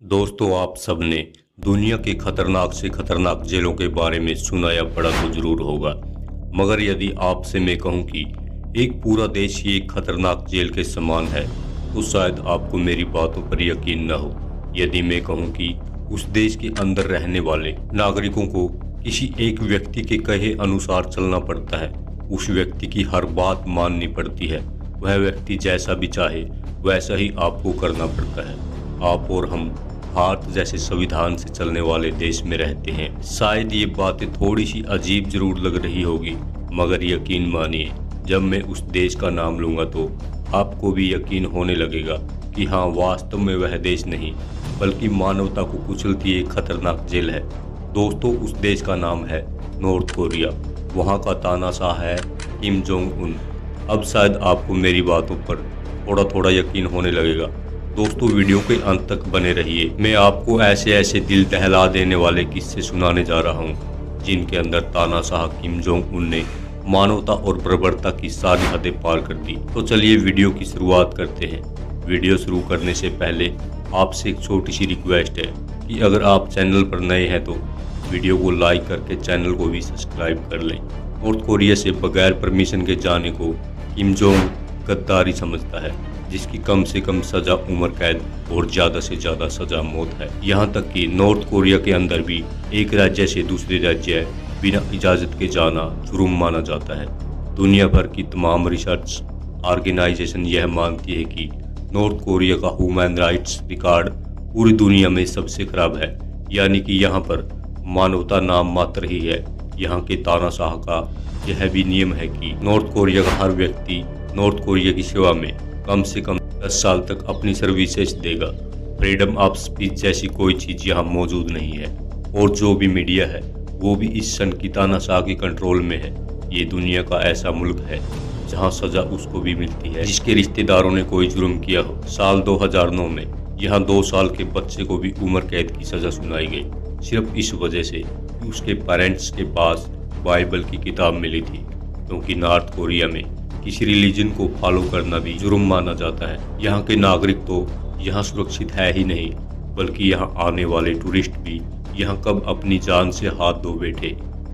दोस्तों, आप सबने दुनिया के खतरनाक से खतरनाक जेलों के बारे में सुना या पढ़ा तो जरूर होगा। मगर यदि आपसे मैं कहूं कि एक पूरा देश ही एक खतरनाक जेल के समान है तो शायद आपको मेरी बातों पर यकीन न हो। यदि मैं कहूं कि उस देश के अंदर रहने वाले नागरिकों को किसी एक व्यक्ति के कहे अनुसार चलना पड़ता है, उस व्यक्ति की हर बात माननी पड़ती है, वह व्यक्ति जैसा भी चाहे वैसा ही आपको करना पड़ता है। आप और हम भारत जैसे संविधान से चलने वाले देश में रहते हैं। शायद ये बातें थोड़ी सी अजीब जरूर लग रही होगी, मगर यकीन मानिए, जब मैं उस देश का नाम लूंगा तो आपको भी यकीन होने लगेगा कि हाँ, वास्तव में वह देश नहीं बल्कि मानवता को कुचलती एक खतरनाक जेल है। दोस्तों, उस देश का नाम है नॉर्थ कोरिया। वहाँ का तानाशाह है किम जोंग उन। अब शायद आपको मेरी बातों पर थोड़ा थोड़ा यकीन होने लगेगा। दोस्तों, वीडियो के अंत तक बने रहिए। मैं आपको ऐसे ऐसे दिल दहला देने वाले किस्से सुनाने जा रहा हूँ जिनके अंदर तानाशाह किम जोंग उन ने मानवता और बर्बरता की सारी हदें पार कर दी। तो चलिए वीडियो की शुरुआत करते हैं। वीडियो शुरू करने से पहले आपसे एक छोटी सी रिक्वेस्ट है कि अगर आप चैनल पर नए हैं तो वीडियो को लाइक करके चैनल को भी सब्सक्राइब कर लें। नॉर्थ कोरिया से बगैर परमिशन के जाने को किम जोंग गद्दारी समझता है, जिसकी कम से कम सजा उम्र कैद और ज्यादा से ज्यादा सजा मौत है। यहाँ तक कि नॉर्थ कोरिया के अंदर भी एक राज्य से दूसरे राज्य बिना इजाजत के जाना जुर्म माना जाता है। दुनिया भर की तमाम रिसर्च ऑर्गेनाइजेशन यह मानती है कि नॉर्थ कोरिया का ह्यूमन राइट्स रिकॉर्ड पूरी दुनिया में सबसे खराब है, यानी कि यहाँ पर मानवता नाम मात्र ही है। यहाँ के तानाशाह का यह भी नियम है कि नॉर्थ कोरिया का हर व्यक्ति नॉर्थ कोरिया की सेवा में कम से कम 10 साल तक अपनी सर्विसेज देगा। फ्रीडम ऑफ स्पीच जैसी कोई चीज यहाँ मौजूद नहीं है, और जो भी मीडिया है वो भी इस सन की तानाशाह के कंट्रोल में है। ये दुनिया का ऐसा मुल्क है जहाँ सजा उसको भी मिलती है जिसके रिश्तेदारों ने कोई जुर्म किया हो। साल 2009 में यहाँ 2 साल के बच्चे को भी उम्र कैद की सजा सुनाई गई, सिर्फ इस वजह से कि उसके पेरेंट्स के पास बाइबल की किताब मिली थी, क्योंकि नॉर्थ कोरिया में किसी रिलीजन को फॉलो करना भी जुर्म माना जाता है। यहाँ के नागरिक तो यहाँ सुरक्षित है ही नहीं, बल्कि यहाँ आने वाले टूरिस्ट भी यहाँ कब अपनी जान से हाथ धो बैठे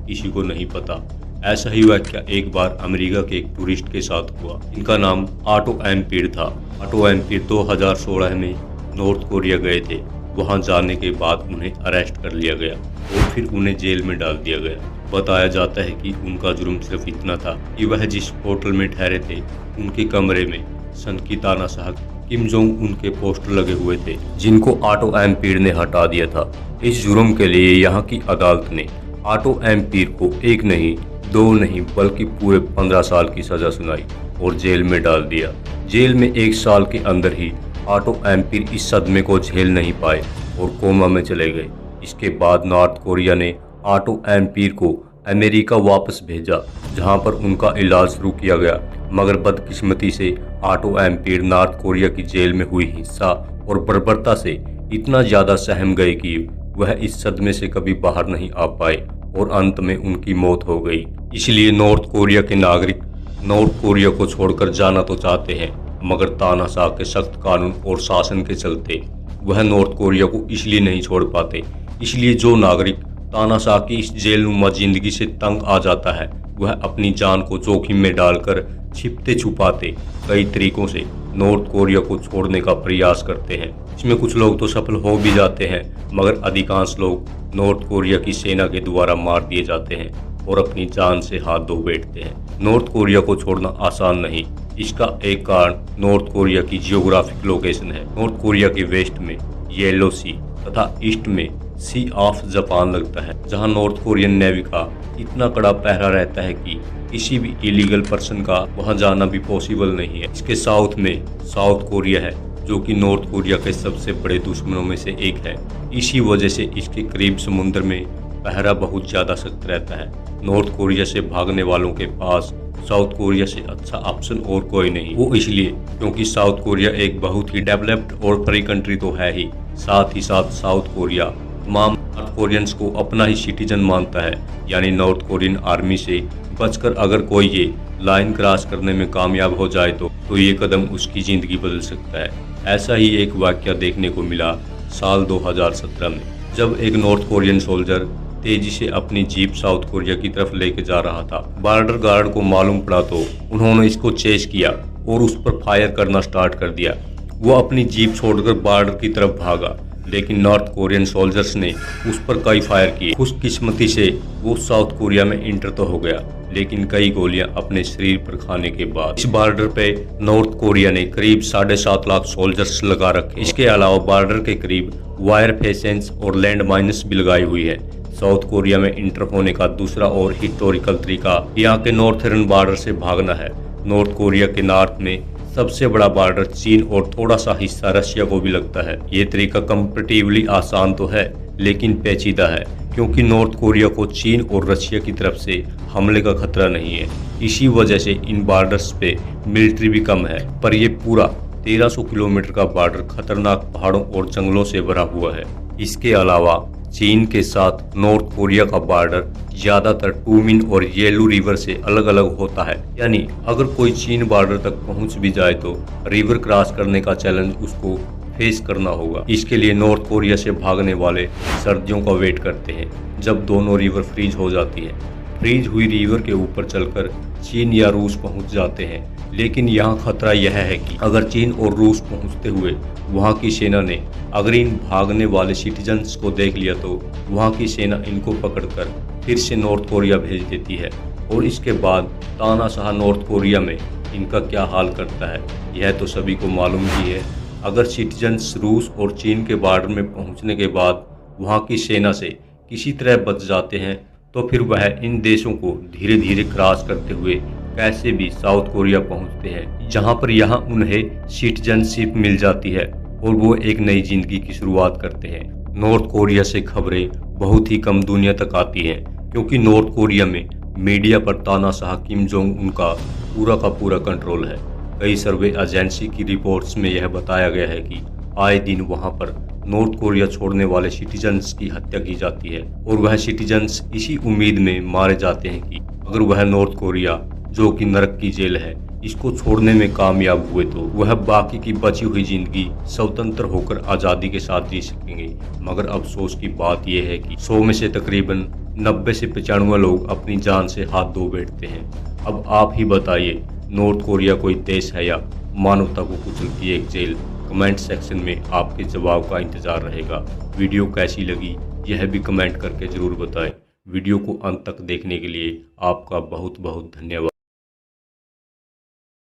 किसी को नहीं पता। ऐसा ही वाकया एक बार अमेरिका के एक टूरिस्ट के साथ हुआ। इनका नाम ऑटो एम्पीर था। ऑटो एम्पीर 2016 में नॉर्थ कोरिया गए थे। वहाँ जाने के बाद उन्हें अरेस्ट कर लिया गया और फिर उन्हें जेल में डाल दिया गया। बताया जाता है कि उनका जुर्म सिर्फ इतना था कि वह जिस होटल में ठहरे थे उनके कमरे में सन की तानाशाह किम जोंग उनके पोस्टर लगे हुए थे, जिनको ऑटो एम्पीर ने हटा दिया था। इस जुर्म के लिए यहाँ की अदालत ने ऑटो एम्पीर को 1 नहीं 2 नहीं बल्कि पूरे 15 साल की सजा सुनाई और जेल में डाल दिया। जेल में 1 साल के अंदर ही ऑटो एम्पीर इस सदमे को झेल नहीं पाए और कोमा में चले गए। इसके बाद नॉर्थ कोरिया ने ऑटो एम्पीर को अमेरिका वापस भेजा, जहां पर उनका इलाज शुरू किया गया। मगर बदकिस्मती से ऑटो एम्पीर नॉर्थ कोरिया की जेल में हुई हिंसा और बर्बरता से इतना ज्यादा सहम गए कि वह इस सदमे से कभी बाहर नहीं आ पाए और अंत में उनकी मौत हो गई। इसलिए नॉर्थ कोरिया के नागरिक नॉर्थ कोरिया को छोड़कर जाना तो चाहते हैं, मगर तानाशाह के सख्त कानून और शासन के चलते वह नॉर्थ कोरिया को इसलिए नहीं छोड़ पाते। इसलिए जो नागरिक तानाशाह की इस जेलनुमा जिंदगी से तंग आ जाता है, वह अपनी जान को जोखिम में डालकर छिपते छुपाते कई तरीकों से नॉर्थ कोरिया को छोड़ने का प्रयास करते हैं। इसमें कुछ लोग तो सफल हो भी जाते हैं, मगर अधिकांश लोग नॉर्थ कोरिया की सेना के द्वारा मार दिए जाते हैं और अपनी जान से हाथ धो बैठते हैं। नॉर्थ कोरिया को छोड़ना आसान नहीं। इसका एक कारण नॉर्थ कोरिया की जियोग्राफिक लोकेशन है। नॉर्थ कोरिया के वेस्ट में येलो सी तथा ईस्ट में सी ऑफ जापान लगता है, जहां नॉर्थ कोरियन नेवी का इतना कड़ा पहरा रहता है कि किसी भी इलीगल पर्सन का वहां जाना भी पॉसिबल नहीं है। इसके साउथ में साउथ कोरिया है, जो कि नॉर्थ कोरिया के सबसे बड़े दुश्मनों में से एक है। इसी वजह से इसके करीब समुद्र में पहरा बहुत ज्यादा सख्त रहता है। नॉर्थ कोरिया से भागने वालों के पास साउथ कोरिया से अच्छा ऑप्शन और कोई नहीं। वो इसलिए क्योंकि साउथ कोरिया एक बहुत ही डेवलप्ड और फ्री कंट्री तो है ही, साथ ही साथ साउथ कोरिया तमाम नॉर्थ कोरियंस को अपना ही सिटीजन मानता है। यानी नॉर्थ कोरियन आर्मी से बचकर अगर कोई ये लाइन क्रॉस करने में कामयाब हो जाए तो ये कदम उसकी जिंदगी बदल सकता है। ऐसा ही एक वाकया देखने को मिला साल 2017 में, जब एक नॉर्थ कोरियन सोल्जर तेजी से अपनी जीप साउथ कोरिया की तरफ लेके जा रहा था। बॉर्डर गार्ड को मालूम पड़ा तो उन्होंने इसको चेस किया और उस पर फायर करना स्टार्ट कर दिया। वो अपनी जीप छोड़कर बॉर्डर की तरफ भागा, लेकिन नॉर्थ कोरियन सोल्जर्स ने उस पर कई फायर किए। खुशकिस्मती से वो साउथ कोरिया में इंटर तो हो गया, लेकिन कई गोलियां अपने शरीर पर खाने के बाद इस बॉर्डर पे नॉर्थ कोरिया ने करीब 7.5 लाख सोल्जर्स लगा रखे। इसके अलावा बॉर्डर के करीब वायर फेंसेस और लैंड माइन्स भी लगाई हुई है। साउथ कोरिया में इंटर होने का दूसरा और हिस्टोरिकल तरीका यहाँ के नॉर्थर्न बॉर्डर से भागना है। नॉर्थ कोरिया के नॉर्थ में सबसे बड़ा बॉर्डर चीन और थोड़ा सा हिस्सा रशिया को भी लगता है। ये तरीका कंपैरेटिवली आसान तो है, लेकिन पेचीदा है, क्योंकि नॉर्थ कोरिया को चीन और रशिया की तरफ से हमले का खतरा नहीं है। इसी वजह से इन बॉर्डर्स पे मिलिट्री भी कम है। पर यह पूरा 1300 किलोमीटर का बॉर्डर खतरनाक पहाड़ों और जंगलों से भरा हुआ है। इसके अलावा चीन के साथ नॉर्थ कोरिया का बॉर्डर ज्यादातर टूमिन और येलू रिवर से अलग अलग होता है। यानी अगर कोई चीन बॉर्डर तक पहुंच भी जाए तो रिवर क्रॉस करने का चैलेंज उसको फेस करना होगा। इसके लिए नॉर्थ कोरिया से भागने वाले सर्दियों का वेट करते हैं, जब दोनों रिवर फ्रीज हो जाती है। फ्रीज हुई रिवर के ऊपर चलकर चीन या रूस पहुंच जाते हैं। लेकिन यहाँ खतरा यह है कि अगर चीन और रूस पहुंचते हुए वहाँ की सेना ने अगर इन भागने वाले सिटीजन्स को देख लिया तो वहाँ की सेना इनको पकड़कर फिर से नॉर्थ कोरिया भेज देती है। और इसके बाद तानाशाह नॉर्थ कोरिया में इनका क्या हाल करता है, यह तो सभी को मालूम ही है। अगर सिटीजन्स रूस और चीन के बॉर्डर में पहुँचने के बाद वहाँ की सेना से किसी तरह बच जाते हैं तो फिर वह इन देशों को धीरे धीरे क्रॉस करते हुए कैसे भी साउथ कोरिया पहुंचते हैं, जहां पर यहां उन्हें सिटीजनशिप मिल जाती है और वो एक नई जिंदगी की शुरुआत करते हैं। नॉर्थ कोरिया से खबरें बहुत ही कम दुनिया तक आती हैं, क्योंकि नॉर्थ कोरिया में मीडिया पर तानाशाह किम जोंग उन का पूरा कंट्रोल है। कई सर्वे एजेंसी की रिपोर्ट्स में यह बताया गया है कि आए दिन वहां पर नॉर्थ कोरिया छोड़ने वाले सिटीजन्स की हत्या की जाती है और वह सिटीजन्स इसी उम्मीद में मारे जाते हैं कि अगर वह नॉर्थ कोरिया, जो कि नरक की जेल है, इसको छोड़ने में कामयाब हुए तो वह बाकी की बची हुई जिंदगी स्वतंत्र होकर आज़ादी के साथ जी सकेंगे। मगर अफसोस की बात यह है कि 100 में से तकरीबन 90 से 95 लोग अपनी जान से हाथ धो बैठते हैं। अब आप ही बताइए, नॉर्थ कोरिया कोई देश है या मानवता को कुचलती एक जेल? कमेंट सेक्शन में आपके जवाब का इंतजार रहेगा। वीडियो कैसी लगी यह भी कमेंट करके ज़रूर बताएं। वीडियो को अंत तक देखने के लिए आपका बहुत बहुत धन्यवाद।